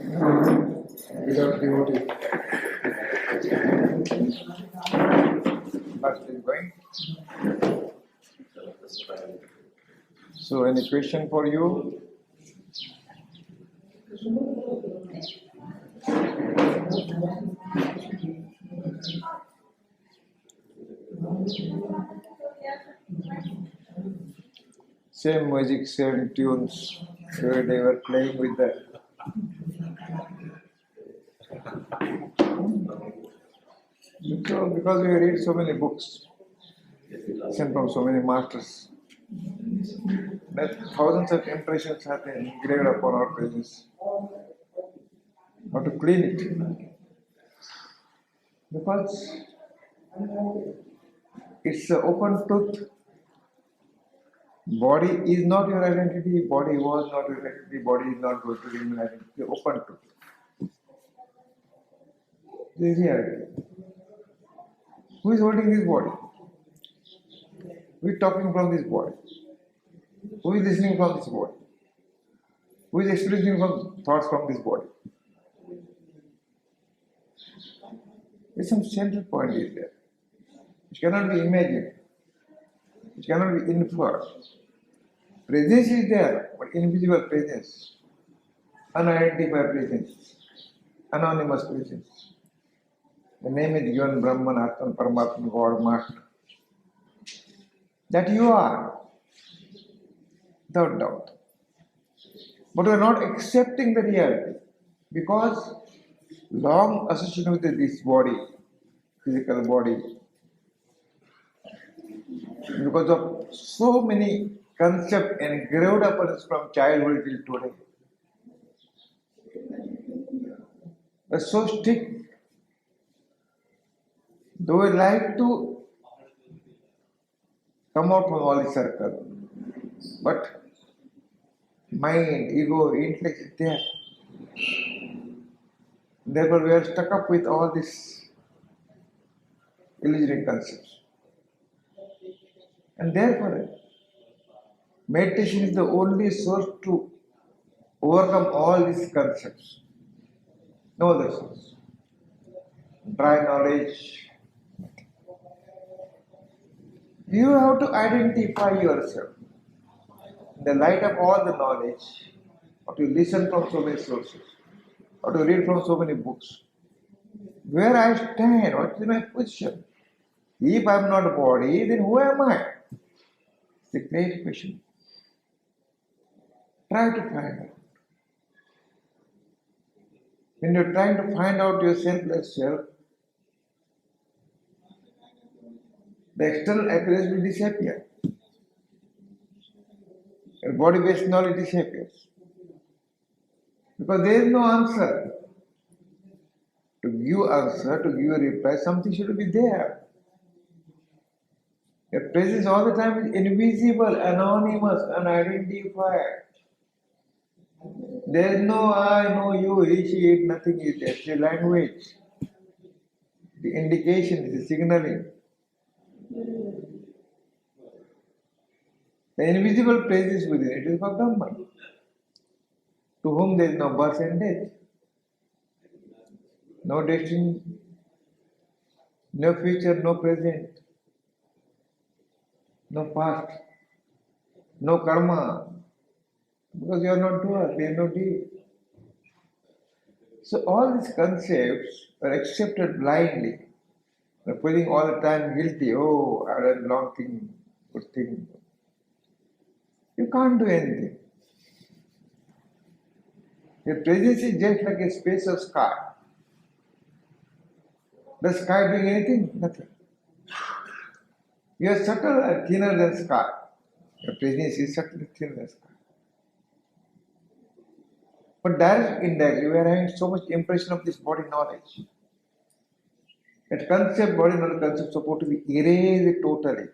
without devotee. First is going. So, any question for you? Same music, same tunes. Where they were playing with the. So, because we read so many books, sent from so many masters, that thousands of impressions have been engraved upon our pages. How to clean it? Because it's an open truth. Body is not your identity, body was not your identity, body is not going to remain identity. Open truth. This is reality. Who is holding this body? Who is talking from this body? Who is listening from this body? Who is experiencing from thoughts from this body? There's some central point is there. It cannot be imagined. It cannot be inferred. Presence is there, but invisible presence, unidentified presence, anonymous presence. The name is given Brahman, Atman, Paramatman, God, Master. That you are, without doubt. But we are not accepting the reality because long association with this body, physical body, because of so many concepts engraved upon us from childhood till today. They're so strict. They would like to come out from all this circle. But mind, ego, intellect is there. Therefore, we are stuck up with all these illusory concepts. And therefore, meditation is the only source to overcome all these concepts. No other source. Dry knowledge. You have to identify yourself. In the light of all the knowledge, or to listen from so many sources, or to read from so many books. Where I stand, what is my position? If I am not a body, then who am I? It's a great question. Try to find out. When you're trying to find out your selfless self, the external appearance will disappear. Your body-based knowledge disappears. Because there is no answer. To give answer, to give a reply, something should be there. Your presence all the time is invisible, anonymous, unidentified. There is no I, no you, he, she, it, nothing is there. It's a language. The indication is the signaling. The invisible presence within it is for Brahman, to whom there is no birth and death, no destiny, no future, no present, no past, no karma, because you are not doer, there is no deed. So all these concepts are accepted blindly. We are feeling all the time guilty. Oh, I have done wrong thing, good thing. You can't do anything. Your presence is just like a space of sky. The sky doing anything? Nothing. You are subtle and thinner than sky. Your presence is subtle and thinner than sky. But direct, indirect, we are having so much impression of this body knowledge. That concept, body knowledge concept, is supposed to be erased totally.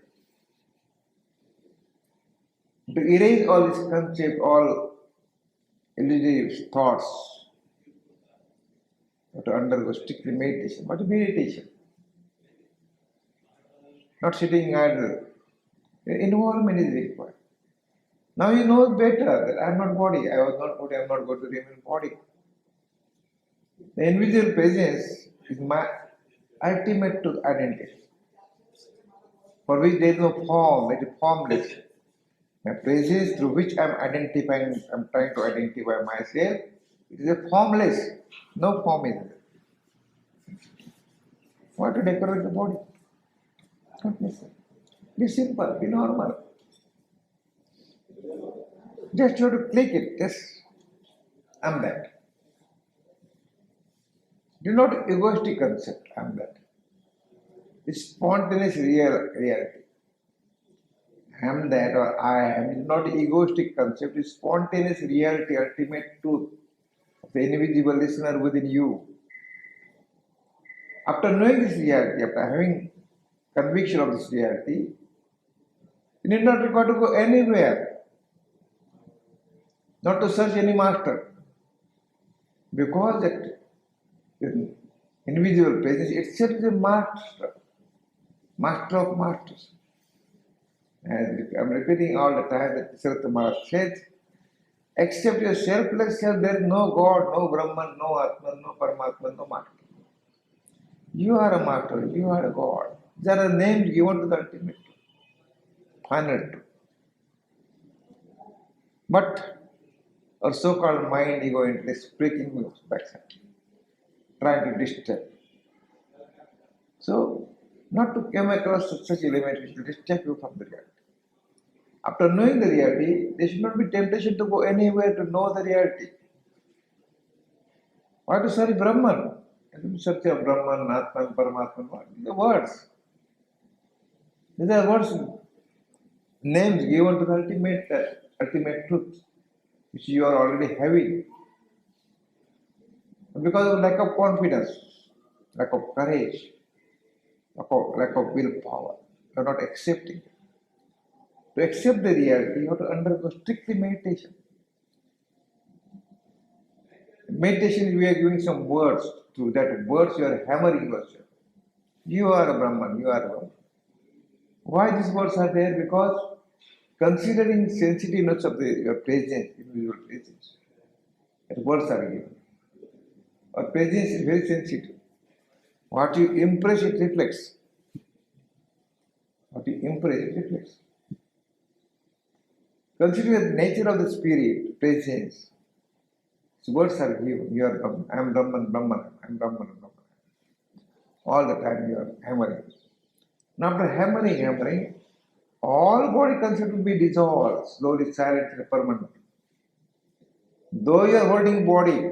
To erase all this concept, all illusory thoughts, to undergo strictly meditation. What is meditation? Not sitting idle. Involvement is required. Now you know better that I am not body. I was not body. I am not going to remain body. The invisible presence is my ultimate truth identity, for which there is no form, it is formless. My presence through which I am identifying, I am trying to identify myself, it is a formless, no form is there. Why to decorate the body? Not necessary. Be simple, be normal. Just you have to click it, yes, I'm that. Do not egoistic concept, I'm that. It's spontaneous reality. I'm that or I am. It's not egoistic concept, it's spontaneous reality, ultimate truth of the invisible listener within you. After knowing this reality, after having conviction of this reality, you need not require to go anywhere, not to search any master, because that invisible presence itself is a master, master of masters. And I'm repeating all the time that Srila Maharaj says, except your selfless self, there is no God, no Brahman, no Atman, no Paramatman, no master. You are a master, you are a God. There are names given to the ultimate, final truth. But our so-called mind, ego, intellect, breaking moves backside, trying to disturb. So, not to come across such elements which will distract you from the reality. After knowing the reality, there should not be temptation to go anywhere to know the reality. Why to search Brahman? Search of Brahman, Atman, Paramatman, what? These are words. These are words, names given to the ultimate truth, which you are already having. Because of lack of confidence, lack of courage, lack of willpower, you are not accepting it. To accept the reality, you have to undergo strictly meditation. Meditation, we are giving some words. Through that words, you are hammering yourself. You are a Brahman, you are a Brahman. Why these words are there? Because considering sensitiveness of your presence, individual presence, that words are given. Our presence is very sensitive. What you impress, it reflects. What you impress, it reflects. Consider the nature of the spirit, presence. So words are given. You are Brahman, I am Brahman, Brahman, I am Brahman, Brahman. All the time you are hammering. Now after hammering, all body concept will be dissolved, slowly, silently, permanently. Though you are holding body,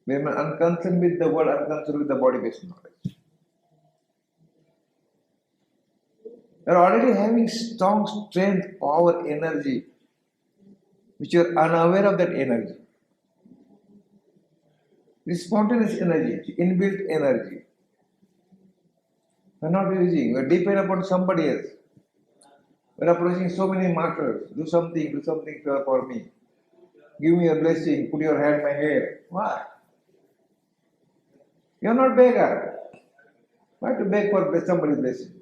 when unconcerned with the world, unconcerned with the body-based knowledge. You are already having strong strength, power, energy, which you are unaware of that energy. This spontaneous energy, inbuilt energy. You are not using, you are dependent upon somebody else. We are approaching so many masters. Do something for me. Give me a blessing, put your hand in my hair. Why? You are not beggar. Why to beg for somebody's blessing?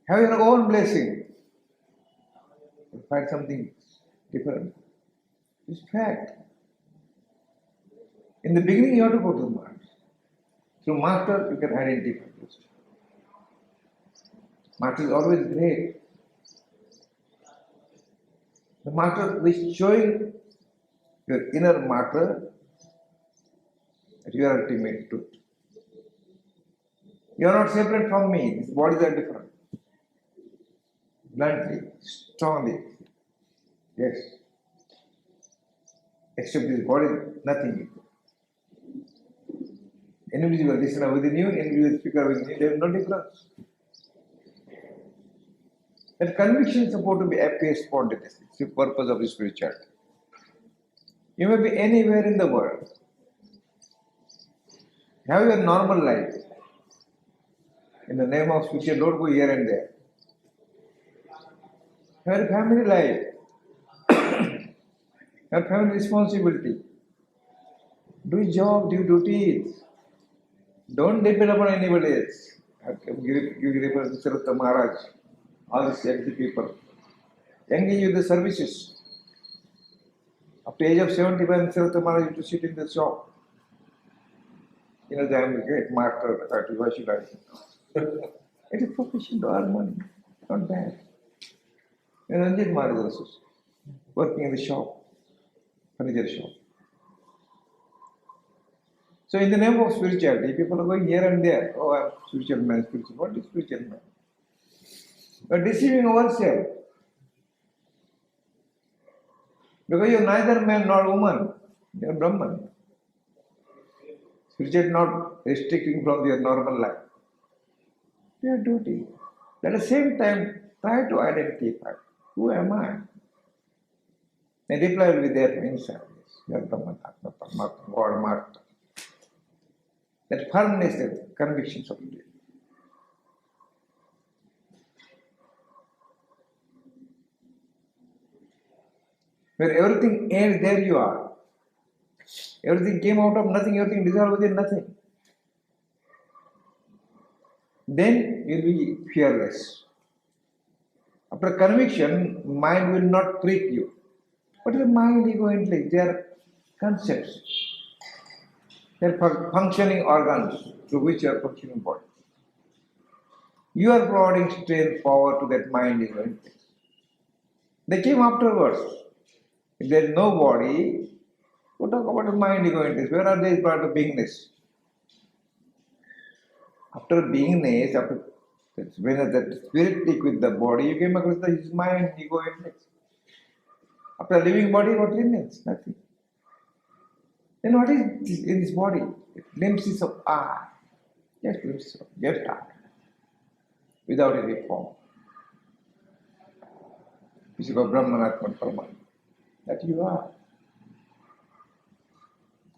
Have your own blessing. Find something different. It's fact. In the beginning, you have to go to the master. Through master, you can identify this. Master is always great. The master is showing your inner master that you are ultimate truth. You are not separate from me. These bodies are different. Bluntly, strongly. Yes. Except this body, nothing. Invisible listener within you, invisible speaker within you, there is no difference. That conviction is supposed to be appear spontaneously. It's the purpose of the spirituality. You may be anywhere in the world. Have your normal life. In the name of spiritual, don't go here and there. Have your family life. Have family responsibility. Do your job, do duties. Don't depend upon anybody else. Give reference to Srila Maharaj. All these young people. Engage with the services. After the age of 75, Srila Maharaj used to sit in the shop. I am a great master, why should I? It is profession to earn money, not bad. And Ranjit Maharaj also, working in the shop, furniture shop. So in the name of spirituality, people are going here and there. Oh, I'm spiritual man, spiritual. What is spiritual man? You are deceiving ourselves. Because you're neither man nor woman. You're Brahman. Spiritual not restricting from your normal life. Your duty. At the same time, try to identify who am I? And reply will be there inside. You are Brahman, Atma, Paramatma, God, Master. That firmness, that conviction of it. Where everything ends, there you are. Everything came out of nothing, everything dissolved within nothing. Then you will be fearless. After conviction, mind will not trick you. What is the mind, ego, intellect? They are concepts. They are functioning organs through which you are functioning body. You are providing strength, power to that mind, ego, intellect. They came afterwards. If there is no body, we talk about the mind, ego, intellect. Where are they part of beingness? After beingness, when that spirit take with the body, you came across his mind, ego, intellect. After living body, what remains? Nothing. Then what is this in this body? Glimpses of I. Just glimpses of just I. Without any form. This is called Brahman, Atman, Paramatma. That you are.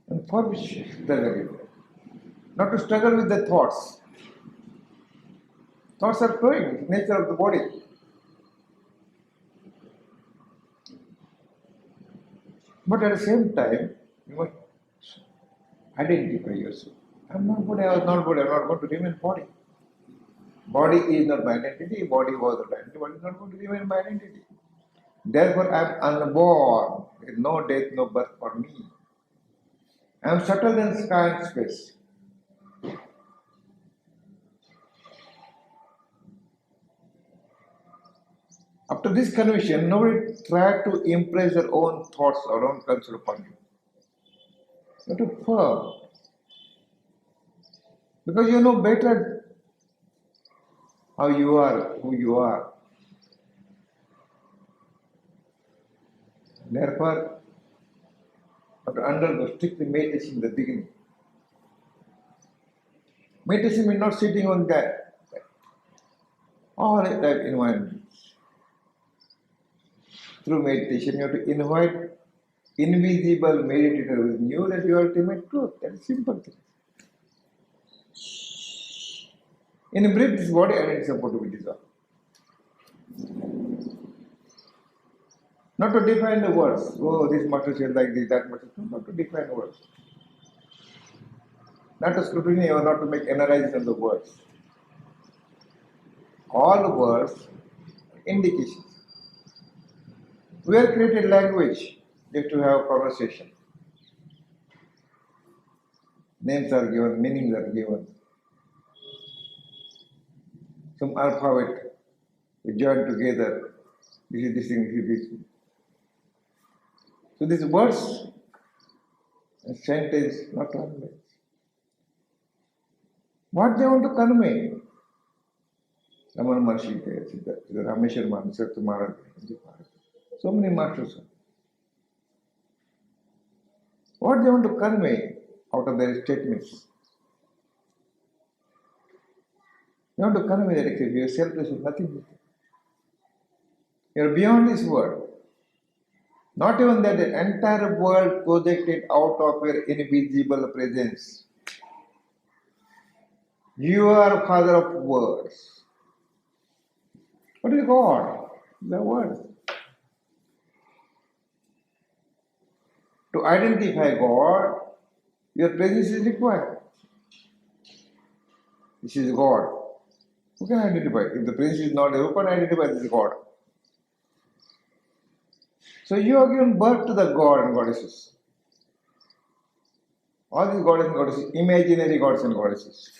And for which struggle is there? Not to struggle with the thoughts. Thoughts are flowing, it's nature of the body. But at the same time, you must identify yourself. I'm not body, I was not body, I'm not going to remain body. Body is not my identity, body was not identity, body is not going to remain my identity. Therefore, I am unborn. There is no death, no birth for me. I am subtle than sky and space. After this conviction, nobody tried to impress their own thoughts or own culture upon you. You have to firm. Because you know better how you are, who you are. Therefore, you have to undergo strict meditation in the beginning. Meditation means not sitting on that. All that environments. Through meditation, you have to invite invisible meditator within you, that your ultimate truth. That is simple thing. In brief, this body and it is supposed to be dissolved. Not to define the words. Oh, this muscle is like this, that muscle. Not to define words. Not to scrutiny or not to make analysis of the words. All words are indications. We have created language just to have conversation. Names are given, meanings are given. Some alphabet we join together. This is this thing, this is this thing. So these words and sentence not language. What they want to convey? Ramana Maharshi, Rameshwar Maharaj, Satsang Maharaj, so many masters. What they want to convey out of their statements? They want to convey that if you are selfless, nothing. You are beyond this world. Not even that, the entire world projected out of your invisible presence. You are Father of words. What is God? The word. To identify God, your presence is required. This is God. Who can identify? If the presence is not there, who can identify this is God? So you have given birth to the God and goddesses. All these gods and goddesses, imaginary gods and goddesses.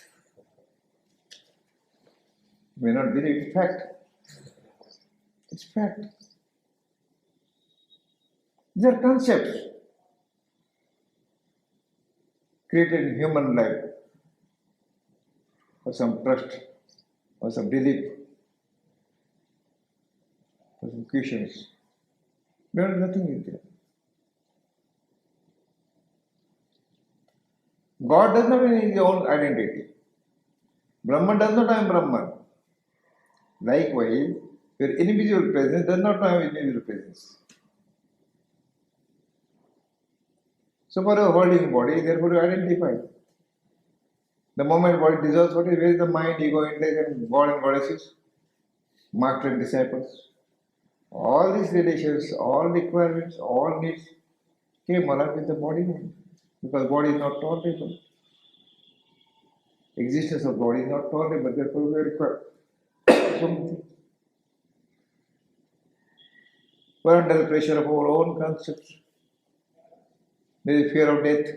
You may not believe it's fact. It's fact. These are concepts created in human life for some trust, for some belief, for some questions. There is nothing in there. God does not have his own identity. Brahman does not have Brahman. Likewise, your invisible presence does not have invisible presence. So for a holding body, therefore you identify. The moment body dissolves, where is the mind, ego, intellect, and God and goddesses, master and disciples? All these relations, all requirements, all needs came along with the body, because body is not tolerable. Existence of body is not tolerable, therefore we require something. We are under the pressure of our own concepts. There is fear of death.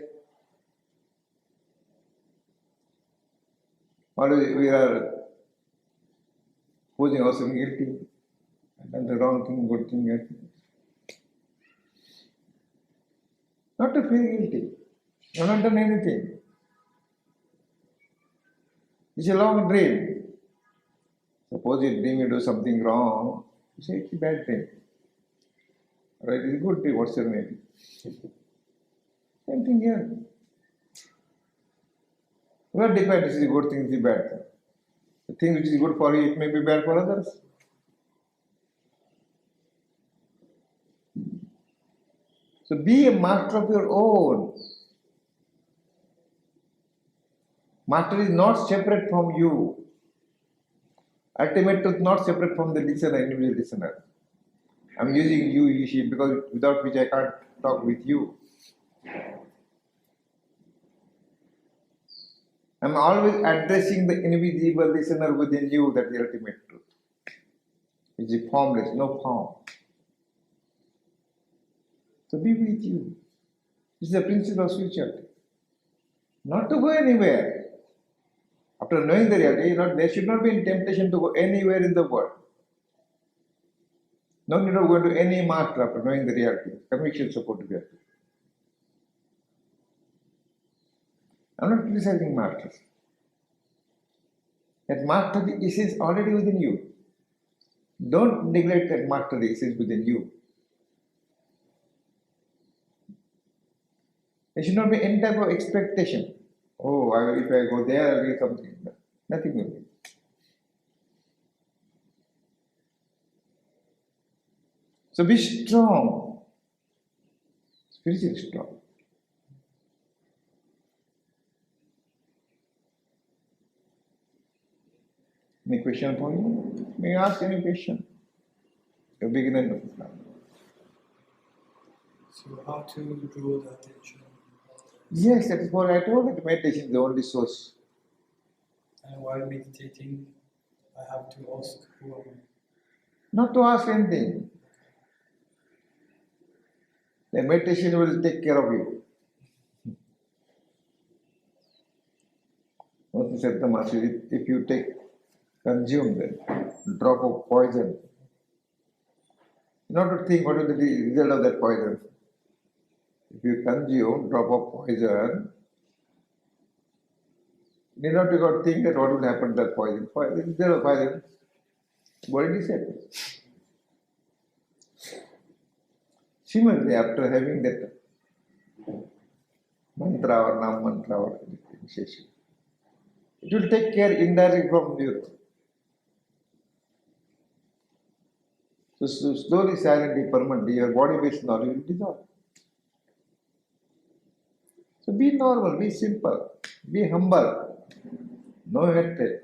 Always we are posing ourselves guilty, and the wrong thing, good thing, bad thing. Not to feel guilty. You have not done anything. It's a long dream. Suppose you dream you do something wrong, you say it's a bad thing. Right? It's a good thing, what's your name? Same thing here. What depends, is a good thing, is a bad thing. The thing which is good for you, it may be bad for others. So be a master of your own. Master is not separate from you. Ultimate truth not separate from the listener, individual listener. I'm using you, Ishi, because without which I can't talk with you. I'm always addressing the invisible listener within you, that's the ultimate truth. Which is formless, no form. So be with you. This is the principle of spirituality. Not to go anywhere. After knowing the reality, there should not be any temptation to go anywhere in the world. No need of going to any master after knowing the reality. Conviction support to reality. I'm not criticizing masters. That master is already within you. Don't neglect that master is within you. There should not be any type of expectation. Oh, if I go there, I'll get something. Nothing will be. So be strong. Spiritually strong. Any question for you? May I ask any question? A beginner. So how to draw the attention? Yes, that is what I told you. Meditation is the only source. And while meditating, I have to ask who am I? Not to ask anything. The meditation will take care of you. What said the master? If you consume the drop of poison, not to think what will be the result of that poison. If you consume drop of poison, you need not to think that what will happen to that poison. If there is poison, body disappears. Similarly, after having that mantra or nam mantra or initiation, it will take care indirectly from you. So slowly, silently, permanently, your body-based knowledge will dissolve. So be normal, be simple, be humble, no hatred.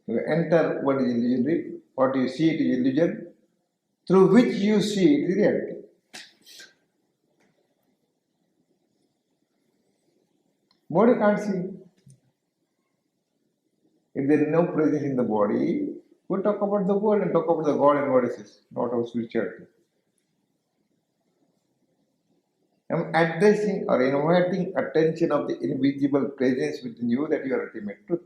You enter what is illusionary, what you see it is illusion, through which you see it is reality. Body can't see. If there is no presence in the body, we'll talk about the world and talk about the God and goddesses, not our spirituality. I'm addressing or inviting attention of the invisible presence within you that your ultimate truth,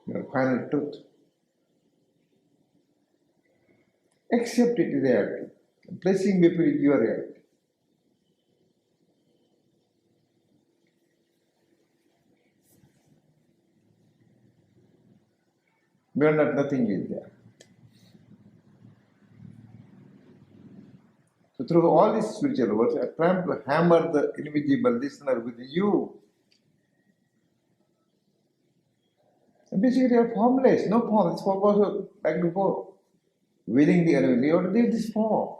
your final truth. Accept it reality. Placing before you your reality. Beyond that, nothing is there. So through all these spiritual words, I try to hammer the invisible listener with you. And basically, they are formless, no form. It's form also like before. Willing the unwilling, you have to leave this form.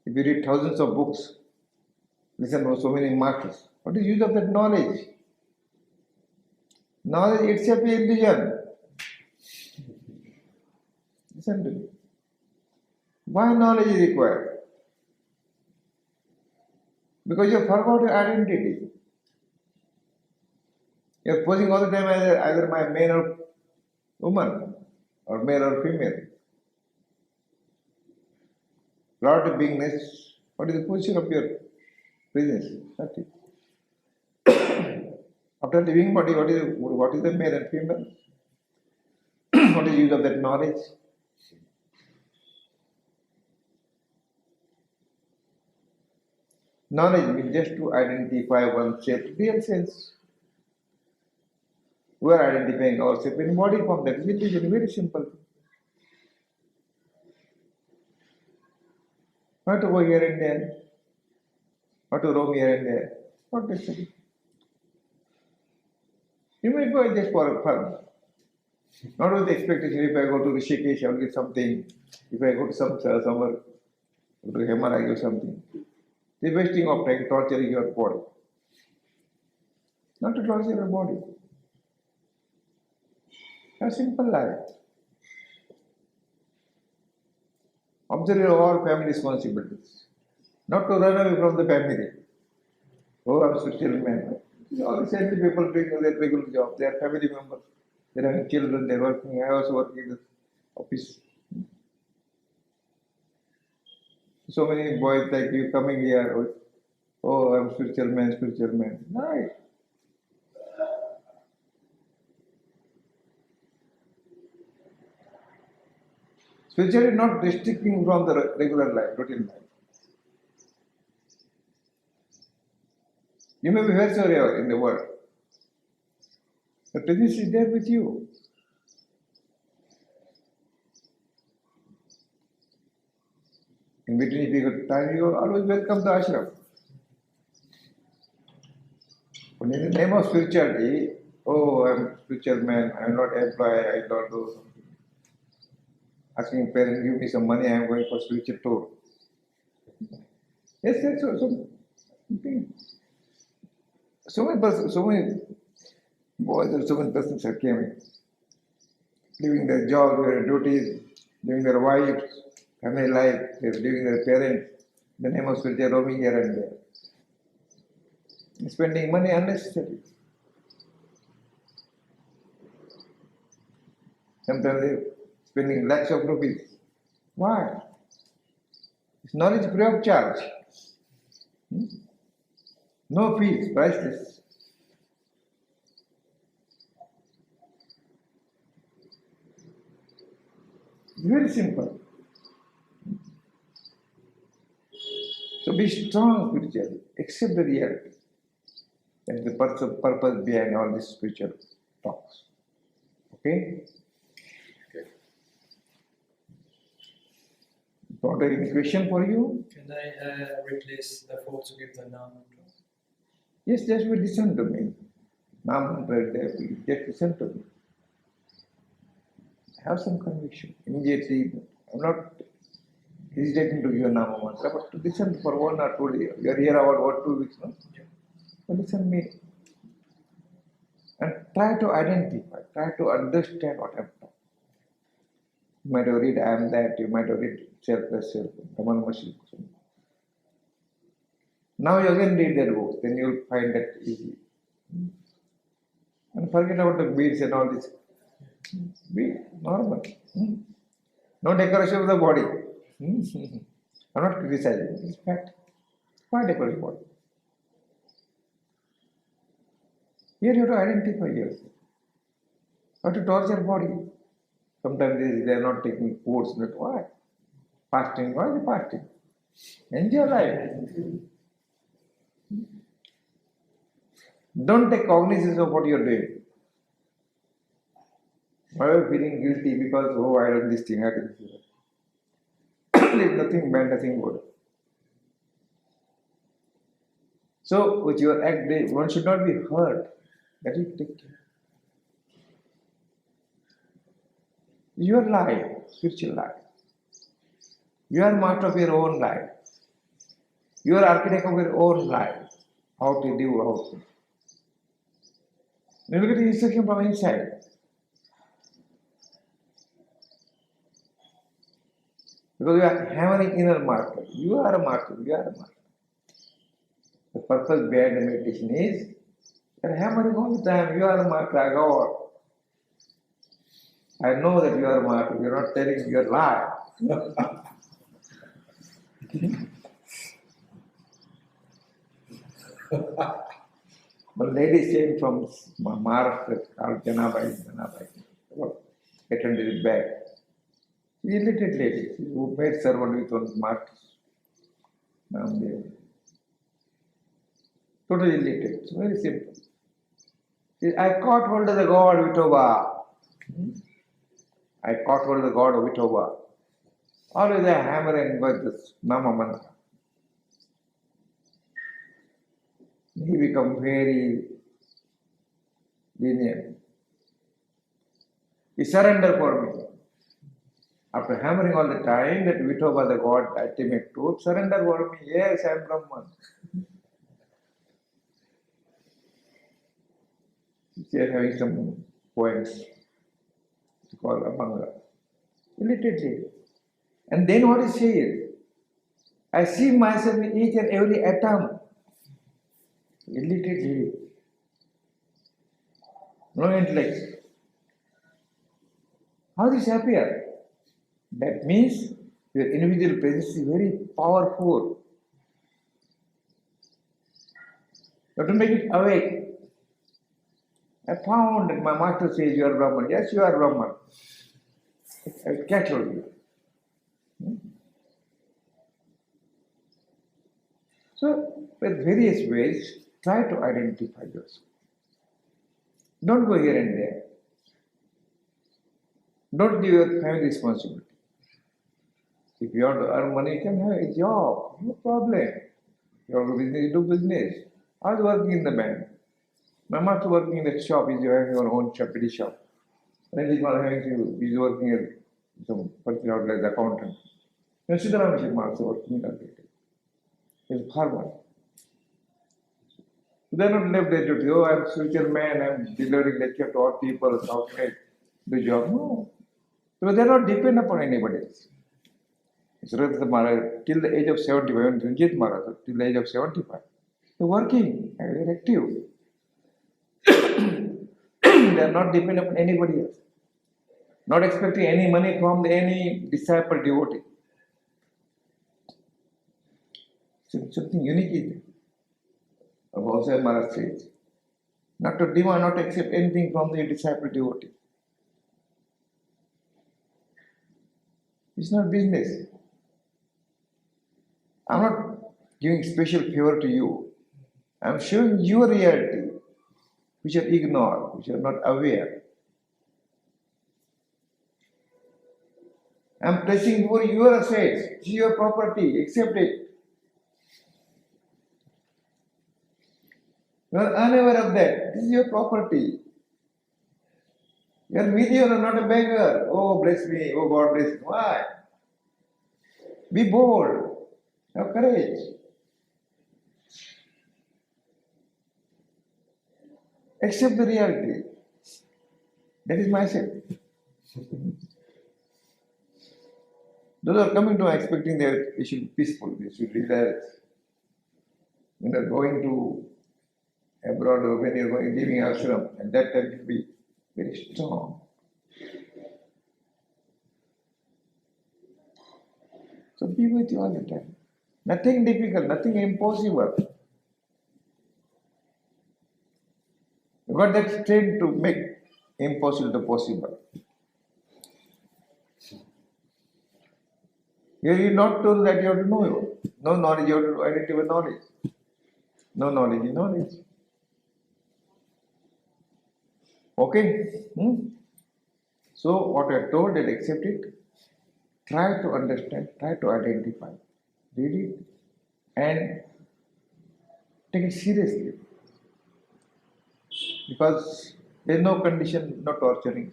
If you read thousands of books, listen to so many masters, what is the use of that knowledge? Knowledge itself is illusion. Listen to me. Why knowledge is required? Because you have forgot your identity. You are posing all the time as either my man or woman, or male or female. Lord of beingness, what is the position of your presence? Nothing. After living body, what is the male and female? What is the use of that knowledge? Knowledge means just to identify oneself, real sense. We are identifying ourselves in body form. That is illusion, very simple. Not to go here and there, not to roam here and there. Not necessary. You may go just for fun. Not with the expectation, if I go to Rishikesh, I will get something. If I go to somewhere, go to Himalaya, I get something. The wasting of time, torturing your body. Not to torture your body. A simple life. Observe your all family responsibilities. Not to run away from the family. Oh, I'm spiritual man. All the same people doing their regular job. They are family members. They are having children. They are working. I also work in the office. So many boys like you coming here. Oh, I'm spiritual man, spiritual man. Right. Spiritual is not restricting from the regular life, routine life. You may be wheresoever in the world. The presence is there with you. In between, if you got time, you are always welcome to ashram. But in the name of spirituality, oh, I'm a spiritual man, I'm not employed, I don't do something. Asking parents, give me some money, I'm going for spiritual tour. Yes, that's so many boys or so many persons are came, leaving their job, their duties, leaving their wives, family life, they're leaving their parents, in the name of spiritual roaming here and there. Spending money unnecessarily. Sometimes they're spending lakhs of rupees. Why? It's knowledge free of charge. No fees, priceless. It's very simple. So be strong spiritually. Accept the reality. That is the purpose behind all these spiritual talks. Okay? Got any question for you? Can I replace the four to give the Nam mantra? Yes, just listen to me. Now, just listen to me. Have some conviction. Immediately, I'm not hesitating to give a Nama mantra, but to listen for 1 or 2 days. You are here about 1 or 2 weeks, no? So listen to me. And try to identify, try to understand what I'm talking. You might have read I am that, you might have read selfless self, Raman Mashik. Now you again read that book, then you'll find that easy. And forget about the beads and all this. Be normal. No decoration of the body. I'm not criticizing, it's fact. Point according point. Here you have to identify yourself. How to torture body. Sometimes they are not taking foods, but why? Fasting, why are they fasting? Enjoy life. Don't take cognizance of what you are doing. Why are you feeling guilty because, oh, I did this thing, I did this thing. There is nothing bad, nothing good. So, with your act, one should not be hurt. That you take care. Your life, spiritual life. You are master of your own life. You are architect of your own life. How to do, how to. You look at the instruction from inside. Because you are hammering inner master. You are a master. You are a master. The purpose behind the meditation is you are hammering all the time. You are a master. I go. I know that you are a master. You are not telling your lie. One lady came from Maharashtra called Janabai. Attended it back. She is a illiterate lady. She made servant with one master. Totally illiterate. It's very simple. I caught hold of the God Vitoba. I caught hold of the God of Vitoba. Always I hammering with this Nama mantra. He become very lenient. He surrendered for me. After hammering all the time that Vitoba the God, ultimate truth, surrender for me. Yes, I am Brahman. She is having some poems called Abhanga. Illiterate. And then what is said? I see myself in each and every atom. Illiterate. No intellect. How this appear? That means your individual presence is very powerful. You have to make it awake. I found that my master says you are Brahman. Yes, you are Brahman. I will catch hold of you. So, with various ways, try to identify yourself. Don't go here and there. Don't give your family responsibility. If you want to earn money, you can have a job. No problem. You want to business, do business. I was working in the bank. My master working in the shop. He's having your own shop, pretty shop. And he's not having to, he's working at some particular outlet as accountant. And Siddharama is also working in that. He's a farmer. They are not left there to oh, I'm a spiritual man, I'm delivering lecture to all people, how can I do job? No. So they are not dependent upon anybody else. Surendra Maharaj, till the age of 75, when Ranjit Maharaj, till the age of 75, they're working, they're active. They are not dependent upon anybody else. Not expecting any money from any disciple devotee. Something unique is there. Also, Maharaj says, not to demand, not to accept anything from the disciple devotee. It's not business. I'm not giving special favor to you. I'm showing your reality, which you ignore, which you are not aware. I'm placing for your assets, it's your property, accept it. You are unaware of that. This is your property. You are mediocre, not a beggar. Oh, bless me. Oh, God bless me. Why? Be bold. Have courage. Accept the reality. That is myself. Those are coming to expecting that they should be peaceful, they should relax. When they are going to abroad or when you are going leaving ashram, at that time you be very strong. So be with you all the time. Nothing difficult, nothing impossible. You got that strength to make impossible to possible. You're not told that you have to know. No knowledge, you have to identify knowledge. No knowledge is knowledge. Okay? So what I told that accept it. Try to understand, try to identify. Read it and take it seriously. Because there's no condition, no torturing,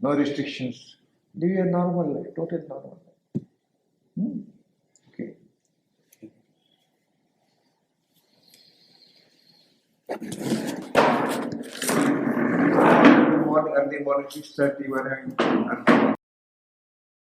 no restrictions. Live a normal life, total normal life. Okay. Morning, early morning, 6:30 when I'm